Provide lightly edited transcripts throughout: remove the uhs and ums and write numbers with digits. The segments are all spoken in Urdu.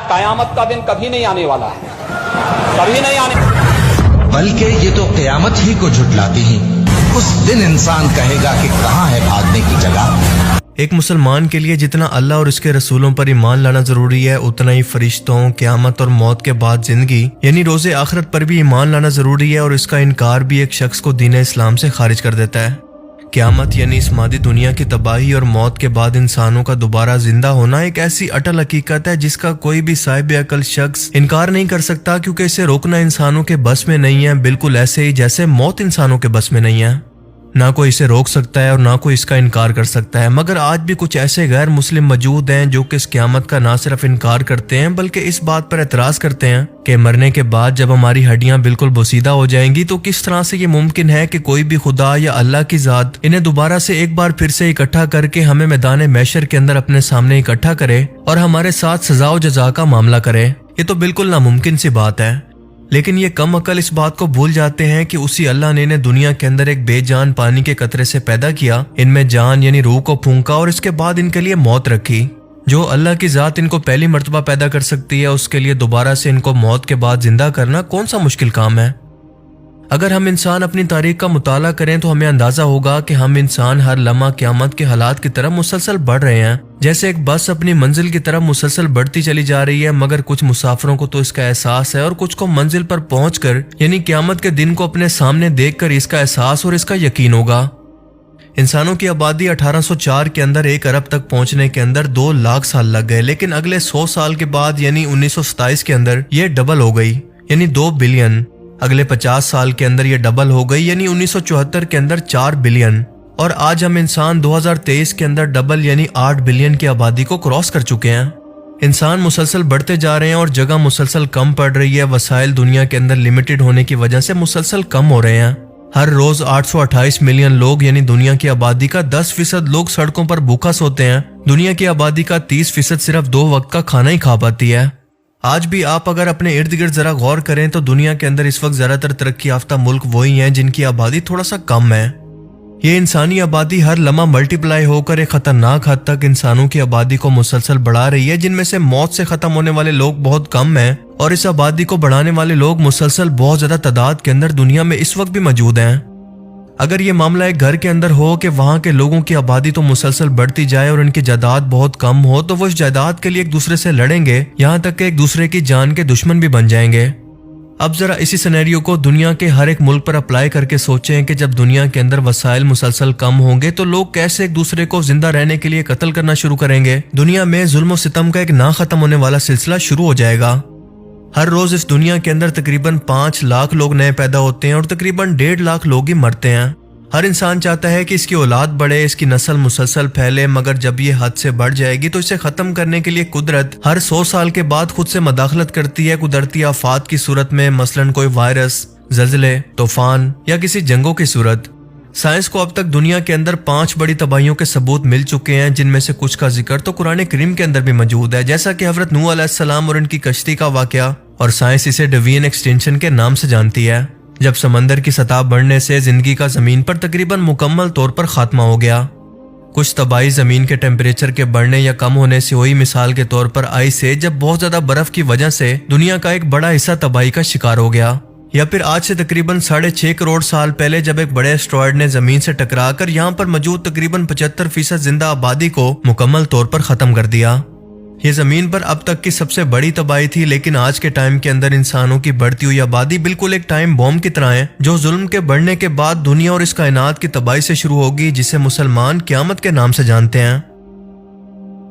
قیامت کا دن کبھی نہیں آنے والا ہے, کبھی نہیں آنے, بلکہ یہ تو قیامت ہی کو جھٹلاتی ہیں. اس دن انسان کہے گا کہ کہاں ہے بھاگنے کی جگہ. ایک مسلمان کے لیے جتنا اللہ اور اس کے رسولوں پر ایمان لانا ضروری ہے, اتنا ہی فرشتوں, قیامت اور موت کے بعد زندگی یعنی روز آخرت پر بھی ایمان لانا ضروری ہے, اور اس کا انکار بھی ایک شخص کو دین اسلام سے خارج کر دیتا ہے. قیامت یعنی اس مادی دنیا کی تباہی اور موت کے بعد انسانوں کا دوبارہ زندہ ہونا ایک ایسی اٹل حقیقت ہے جس کا کوئی بھی صاحب عقل شخص انکار نہیں کر سکتا, کیونکہ اسے روکنا انسانوں کے بس میں نہیں ہے, بالکل ایسے ہی جیسے موت انسانوں کے بس میں نہیں ہے. نہ کوئی اسے روک سکتا ہے اور نہ کوئی اس کا انکار کر سکتا ہے. مگر آج بھی کچھ ایسے غیر مسلم موجود ہیں جو کہ اس قیامت کا نہ صرف انکار کرتے ہیں بلکہ اس بات پر اعتراض کرتے ہیں کہ مرنے کے بعد جب ہماری ہڈیاں بالکل بوسیدہ ہو جائیں گی تو کس طرح سے یہ ممکن ہے کہ کوئی بھی خدا یا اللہ کی ذات انہیں دوبارہ سے ایک بار پھر سے اکٹھا کر کے ہمیں میدان محشر کے اندر اپنے سامنے اکٹھا کرے اور ہمارے ساتھ سزا و جزا کا معاملہ کرے. یہ تو بالکل ناممکن سی بات ہے. لیکن یہ کم عقل اس بات کو بھول جاتے ہیں کہ اسی اللہ نے انہیں دنیا کے اندر ایک بے جان پانی کے قطرے سے پیدا کیا, ان میں جان یعنی روح کو پھونکا اور اس کے بعد ان کے لیے موت رکھی. جو اللہ کی ذات ان کو پہلی مرتبہ پیدا کر سکتی ہے, اس کے لیے دوبارہ سے ان کو موت کے بعد زندہ کرنا کون سا مشکل کام ہے. اگر ہم انسان اپنی تاریخ کا مطالعہ کریں تو ہمیں اندازہ ہوگا کہ ہم انسان ہر لمحہ قیامت کے حالات کی طرف مسلسل بڑھ رہے ہیں, جیسے ایک بس اپنی منزل کی طرف مسلسل بڑھتی چلی جا رہی ہے. مگر کچھ مسافروں کو تو اس کا احساس ہے اور کچھ کو منزل پر پہنچ کر یعنی قیامت کے دن کو اپنے سامنے دیکھ کر اس کا احساس اور اس کا یقین ہوگا. انسانوں کی آبادی 1804 کے اندر 1 ارب تک پہنچنے کے اندر 2 لاکھ سال لگ گئے, لیکن اگلے 100 سال کے بعد یعنی 1927 کے اندر یہ ڈبل ہو گئی یعنی 2 بلین. اگلے 50 سال کے اندر یہ ڈبل ہو گئی یعنی 1974 کے اندر 4 بلین, اور آج ہم انسان 2023 کے اندر ڈبل یعنی 8 بلین کی آبادی کو کراس کر چکے ہیں. انسان مسلسل بڑھتے جا رہے ہیں اور جگہ مسلسل کم پڑ رہی ہے. وسائل دنیا کے اندر لمیٹڈ ہونے کی وجہ سے مسلسل کم ہو رہے ہیں. ہر روز 828 ملین لوگ یعنی دنیا کی آبادی کا 10% لوگ سڑکوں پر بھوکا سوتے ہیں. دنیا کی آبادی کا 30% صرف 2 وقت کا کھانا ہی کھا پاتی ہے. آج بھی آپ اگر اپنے ارد گرد ذرا غور کریں تو دنیا کے اندر اس وقت زیادہ تر ترقی یافتہ ملک وہی ہیں جن کی آبادی تھوڑا سا کم ہے. یہ انسانی آبادی ہر لمحہ ملٹی پلائی ہو کر ایک خطرناک حد تک انسانوں کی آبادی کو مسلسل بڑھا رہی ہے, جن میں سے موت سے ختم ہونے والے لوگ بہت کم ہیں, اور اس آبادی کو بڑھانے والے لوگ مسلسل بہت زیادہ تعداد کے اندر دنیا میں اس وقت بھی موجود ہیں. اگر یہ معاملہ ایک گھر کے اندر ہو کہ وہاں کے لوگوں کی آبادی تو مسلسل بڑھتی جائے اور ان کی جائیداد بہت کم ہو, تو وہ اس جائیداد کے لیے ایک دوسرے سے لڑیں گے, یہاں تک کہ ایک دوسرے کی جان کے دشمن بھی بن جائیں گے. اب ذرا اسی سینیریو کو دنیا کے ہر ایک ملک پر اپلائی کر کے سوچیں کہ جب دنیا کے اندر وسائل مسلسل کم ہوں گے تو لوگ کیسے ایک دوسرے کو زندہ رہنے کے لیے قتل کرنا شروع کریں گے. دنیا میں ظلم و ستم کا ایک نہ ختم ہونے والا سلسلہ شروع ہو جائے گا. ہر روز اس دنیا کے اندر تقریباً 5 لاکھ لوگ نئے پیدا ہوتے ہیں اور تقریباً 1.5 لاکھ لوگ ہی مرتے ہیں. ہر انسان چاہتا ہے کہ اس کی اولاد بڑھے, اس کی نسل مسلسل پھیلے, مگر جب یہ حد سے بڑھ جائے گی تو اسے ختم کرنے کے لیے قدرت ہر 100 سال کے بعد خود سے مداخلت کرتی ہے قدرتی آفات کی صورت میں, مثلاً کوئی وائرس, زلزلے, طوفان یا کسی جنگوں کی صورت. سائنس کو اب تک دنیا کے اندر 5 بڑی تباہیوں کے ثبوت مل چکے ہیں, جن میں سے کچھ کا ذکر تو قرآن کریم کے اندر بھی موجود ہے, جیسا کہ حضرت نوح علیہ السلام اور ان کی کشتی کا واقعہ, اور سائنس اسے ڈوین ایکسٹینشن کے نام سے جانتی ہے, جب سمندر کی سطح بڑھنے سے زندگی کا زمین پر تقریباً مکمل طور پر خاتمہ ہو گیا. کچھ تباہی زمین کے ٹیمپریچر کے بڑھنے یا کم ہونے سے ہوئی, مثال کے طور پر آئس سے, جب بہت زیادہ برف کی وجہ سے دنیا کا ایک بڑا حصہ تباہی کا شکار ہو گیا. یا پھر آج سے تقریباً 6.5 کروڑ سال پہلے جب ایک بڑے اسٹرائیڈ نے زمین سے ٹکرا کر یہاں پر موجود تقریباً 75% زندہ آبادی کو مکمل طور پر ختم کر دیا. یہ زمین پر اب تک کی سب سے بڑی تباہی تھی, لیکن آج کے ٹائم کے اندر انسانوں کی بڑھتی ہوئی آبادی بالکل ایک ٹائم بوم کی طرح ہے, جو ظلم کے بڑھنے کے بعد دنیا اور اس کائنات کی تباہی سے شروع ہوگی, جسے مسلمان قیامت کے نام سے جانتے ہیں.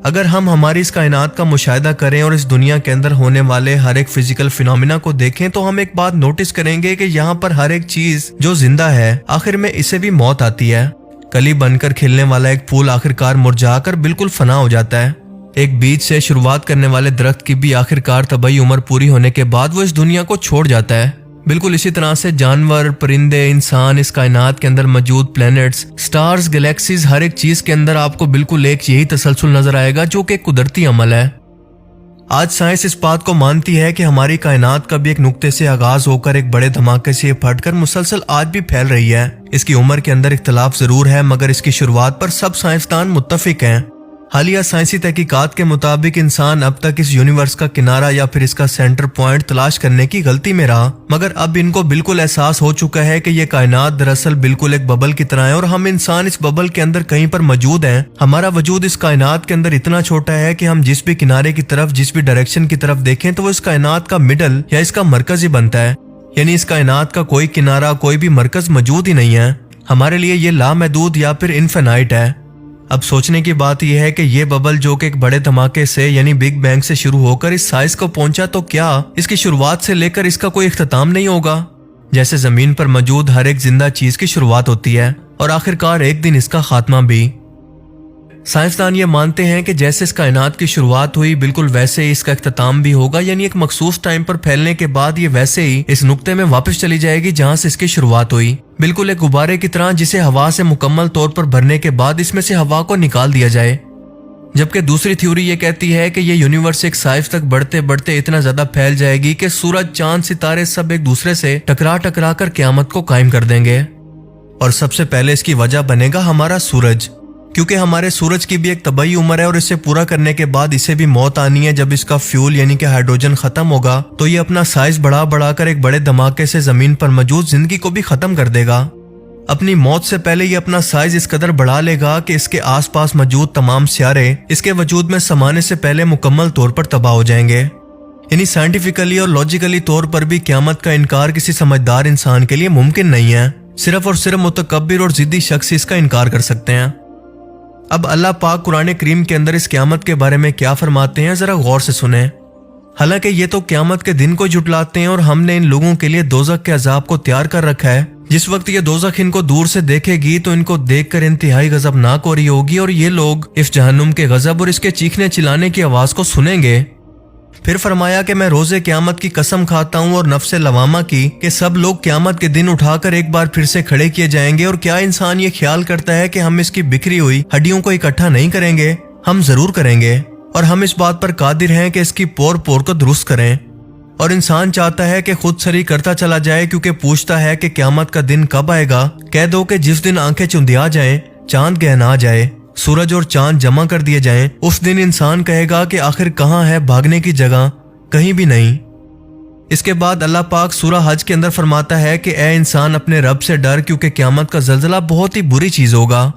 اگر ہم ہماری اس کائنات کا مشاہدہ کریں اور اس دنیا کے اندر ہونے والے ہر ایک فزیکل فینومینا کو دیکھیں تو ہم ایک بات نوٹس کریں گے کہ یہاں پر ہر ایک چیز جو زندہ ہے آخر میں اسے بھی موت آتی ہے. کلی بن کر کھلنے والا ایک پھول آخرکار مرجھا کر بالکل فنا ہو جاتا ہے. ایک بیج سے شروعات کرنے والے درخت کی بھی آخرکار طبعی عمر پوری ہونے کے بعد وہ اس دنیا کو چھوڑ جاتا ہے. بالکل اسی طرح سے جانور, پرندے, انسان, اس کائنات کے اندر موجود پلینٹس, سٹارز, گلیکسیز, ہر ایک چیز کے اندر آپ کو بالکل ایک یہی تسلسل نظر آئے گا جو کہ ایک قدرتی عمل ہے. آج سائنس اس بات کو مانتی ہے کہ ہماری کائنات کا بھی ایک نقطے سے آغاز ہو کر ایک بڑے دھماکے سے پھٹ کر مسلسل آج بھی پھیل رہی ہے. اس کی عمر کے اندر اختلاف ضرور ہے, مگر اس کی شروعات پر سب سائنسدان متفق ہیں. حالیہ سائنسی تحقیقات کے مطابق انسان اب تک اس یونیورس کا کنارہ یا پھر اس کا سینٹر پوائنٹ تلاش کرنے کی غلطی میں رہا، مگر اب ان کو بالکل احساس ہو چکا ہے کہ یہ کائنات دراصل بالکل ایک ببل کی طرح ہے اور ہم انسان اس ببل کے اندر کہیں پر موجود ہیں۔ ہمارا وجود اس کائنات کے اندر اتنا چھوٹا ہے کہ ہم جس بھی کنارے کی طرف، جس بھی ڈائریکشن کی طرف دیکھیں تو وہ اس کائنات کا مڈل یا اس کا مرکز ہی بنتا ہے، یعنی اس کائنات کا کوئی کنارہ، کوئی بھی مرکز موجود ہی نہیں ہے۔ ہمارے لیے یہ لامحدود یا پھر انفینائٹ ہے۔ اب سوچنے کی بات یہ ہے کہ یہ ببل جو کہ ایک بڑے دھماکے سے یعنی بگ بینگ سے شروع ہو کر اس سائز کو پہنچا، تو کیا اس کی شروعات سے لے کر اس کا کوئی اختتام نہیں ہوگا؟ جیسے زمین پر موجود ہر ایک زندہ چیز کی شروعات ہوتی ہے اور آخرکار ایک دن اس کا خاتمہ بھی۔ سائنسدان یہ مانتے ہیں کہ جیسے اس کائنات کی شروعات ہوئی بالکل ویسے ہی اس کا اختتام بھی ہوگا، یعنی ایک مخصوص ٹائم پر پھیلنے کے بعد یہ ویسے ہی اس نقطے میں واپس چلی جائے گی جہاں سے اس کی شروعات ہوئی، بالکل ایک غبارے کی طرح جسے ہوا سے مکمل طور پر بھرنے کے بعد اس میں سے ہوا کو نکال دیا جائے۔ جبکہ دوسری تھیوری یہ کہتی ہے کہ یہ یونیورس ایک سائز تک بڑھتے بڑھتے اتنا زیادہ پھیل جائے گی کہ سورج، چاند، ستارے سب ایک دوسرے سے ٹکرا کر قیامت کو قائم کر دیں گے۔ اور سب سے پہلے اس کی وجہ بنے گا ہمارا سورج، کیونکہ ہمارے سورج کی بھی ایک طبعی عمر ہے اور اسے پورا کرنے کے بعد اسے بھی موت آنی ہے۔ جب اس کا فیول یعنی کہ ہائیڈروجن ختم ہوگا تو یہ اپنا سائز بڑھا کر ایک بڑے دھماکے سے زمین پر موجود زندگی کو بھی ختم کر دے گا۔ اپنی موت سے پہلے یہ اپنا سائز اس قدر بڑھا لے گا کہ اس کے آس پاس موجود تمام سیارے اس کے وجود میں سمانے سے پہلے مکمل طور پر تباہ ہو جائیں گے۔ یعنی سائنٹیفکلی اور لاجیکلی طور پر بھی قیامت کا انکار کسی سمجھدار انسان کے لیے ممکن نہیں ہے، صرف اور صرف متکبر اور ضدی شخص اس کا انکار کر سکتے ہیں۔ اب اللہ پاک قرآن کریم کے اندر اس قیامت کے بارے میں کیا فرماتے ہیں، ذرا غور سے سنیں۔ حالانکہ یہ تو قیامت کے دن کو جھٹلاتے ہیں اور ہم نے ان لوگوں کے لیے دوزخ کے عذاب کو تیار کر رکھا ہے۔ جس وقت یہ دوزخ ان کو دور سے دیکھے گی تو ان کو دیکھ کر انتہائی غضبناک ہو رہی ہوگی اور یہ لوگ اس جہنم کے غضب اور اس کے چیخنے چلانے کی آواز کو سنیں گے۔ پھر فرمایا کہ میں روز قیامت کی قسم کھاتا ہوں اور نفس لوامہ کی کہ سب لوگ قیامت کے دن اٹھا کر ایک بار پھر سے کھڑے کیے جائیں گے، اور کیا انسان یہ خیال کرتا ہے کہ ہم اس کی بکھری ہوئی ہڈیوں کو اکٹھا نہیں کریں گے؟ ہم ضرور کریں گے، اور ہم اس بات پر قادر ہیں کہ اس کی پور کو درست کریں۔ اور انسان چاہتا ہے کہ خود سری کرتا چلا جائے، کیونکہ پوچھتا ہے کہ قیامت کا دن کب آئے گا۔ کہہ دو کہ جس دن آنکھیں چندیا جائیں، چاند گہنا جائے، سورج اور چاند جمع کر دیے جائیں، اس دن انسان کہے گا کہ آخر کہاں ہے بھاگنے کی جگہ؟ کہیں بھی نہیں۔ اس کے بعد اللہ پاک سورہ حج کے اندر فرماتا ہے کہ اے انسان اپنے رب سے ڈر، کیونکہ قیامت کا زلزلہ بہت ہی بری چیز ہوگا۔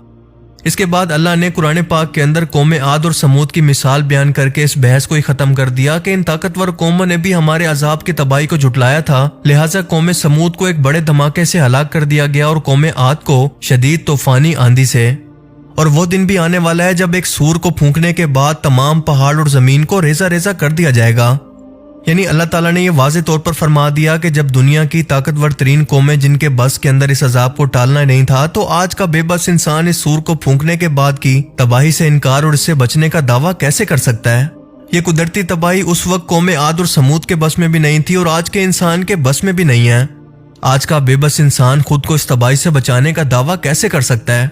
اس کے بعد اللہ نے قرآن پاک کے اندر قوم عاد اور سمود کی مثال بیان کر کے اس بحث کو ہی ختم کر دیا کہ ان طاقتور قوموں نے بھی ہمارے عذاب کی تباہی کو جھٹلایا تھا، لہٰذا قوم سمود کو ایک بڑے دھماکے سے ہلاک کر دیا گیا اور قوم عاد کو شدید طوفانی آندھی سے۔ اور وہ دن بھی آنے والا ہے جب ایک سور کو پھونکنے کے بعد تمام پہاڑ اور زمین کو ریزہ ریزہ کر دیا جائے گا۔ یعنی اللہ تعالیٰ نے یہ واضح طور پر فرما دیا کہ جب دنیا کی طاقتور ترین قومیں جن کے بس کے اندر اس عذاب کو ٹالنا نہیں تھا، تو آج کا بے بس انسان اس سور کو پھونکنے کے بعد کی تباہی سے انکار اور اس سے بچنے کا دعویٰ کیسے کر سکتا ہے؟ یہ قدرتی تباہی اس وقت قوم عاد اور سمود کے بس میں بھی نہیں تھی اور آج کے انسان کے بس میں بھی نہیں ہے۔ آج کا بے بس انسان خود کو اس تباہی سے بچانے کا دعویٰ کیسے کر سکتا ہے؟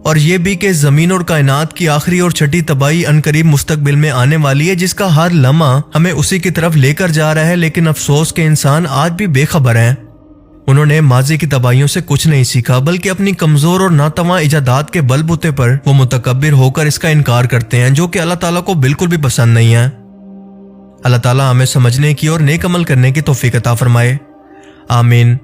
اور یہ بھی کہ زمین اور کائنات کی آخری اور چھٹی تباہی عنقریب مستقبل میں آنے والی ہے، جس کا ہر لمحہ ہمیں اسی کی طرف لے کر جا رہا ہے، لیکن افسوس کہ انسان آج بھی بے خبر ہیں۔ انہوں نے ماضی کی تباہیوں سے کچھ نہیں سیکھا، بلکہ اپنی کمزور اور ناتواں ایجادات کے بل بوتے پر وہ متکبر ہو کر اس کا انکار کرتے ہیں، جو کہ اللہ تعالیٰ کو بالکل بھی پسند نہیں ہے۔ اللہ تعالیٰ ہمیں سمجھنے کی اور نیک عمل کرنے کی توفیق عطا فرمائے، آمین۔